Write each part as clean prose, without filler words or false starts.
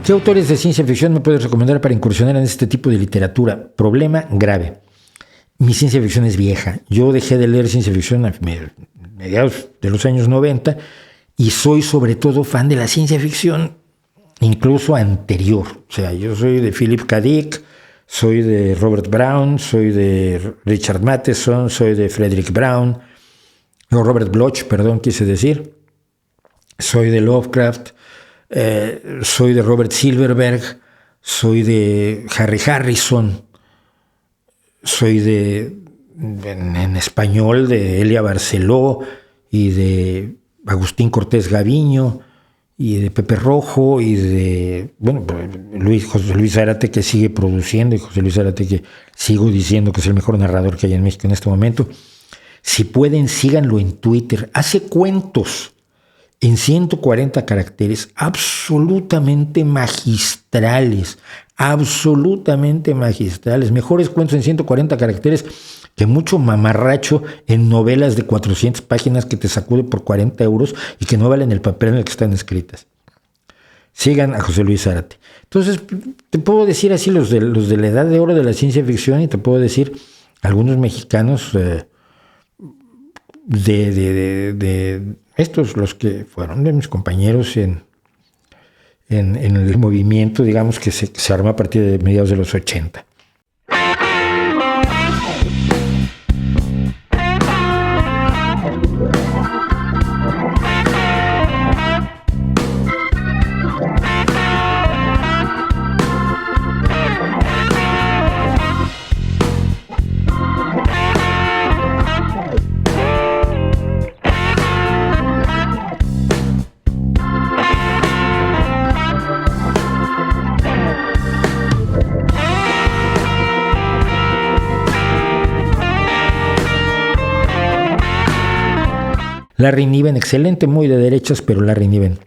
¿Qué autores de ciencia ficción me puedes recomendar para incursionar en este tipo de literatura? Problema grave. Mi ciencia ficción es vieja. Yo dejé de leer ciencia ficción a mediados de los años 90 y soy sobre todo fan de la ciencia ficción incluso anterior. O sea, yo soy de Philip K. Dick, soy de Robert Brown, soy de Richard Matheson, soy de Frederick Brown, no, Robert Bloch, perdón, quise decir. Soy de Lovecraft, soy de Robert Silverberg, soy de Harry Harrison, soy en español de Elia Barceló y de Agustín Cortés Gaviño y de Pepe Rojo y de José Luis Zárate, que sigue produciendo, y José Luis Zárate, que sigo diciendo que es el mejor narrador que hay en México en este momento. Si pueden, síganlo en Twitter. Hace cuentos en 140 caracteres absolutamente magistrales, mejores cuentos en 140 caracteres que mucho mamarracho en novelas de 400 páginas que te sacude por 40 euros y que no valen el papel en el que están escritas. Sigan a José Luis Zárate. Entonces, te puedo decir así los de la edad de oro de la ciencia ficción, y te puedo decir algunos mexicanos de estos, los que fueron de mis compañeros en el movimiento, digamos, que se armó a partir de mediados de los 80. Larry Niven, excelente, muy de derechas, pero Larry Niven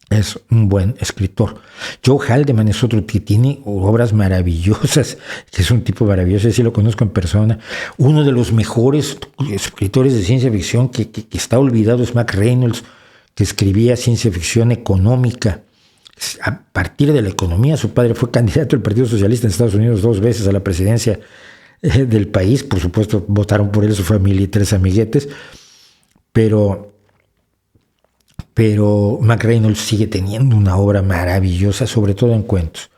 es un buen escritor. Joe Haldeman es otro que tiene obras maravillosas, que es un tipo maravilloso, sí lo conozco en persona. Uno de los mejores escritores de ciencia ficción que está olvidado es Mac Reynolds, que escribía ciencia ficción económica. A partir de la economía, su padre fue candidato del Partido Socialista en Estados Unidos 2 veces a la presidencia del país. Por supuesto, votaron por él su familia y 3 amiguetes. Pero Mac Reynolds sigue teniendo una obra maravillosa, sobre todo en cuentos.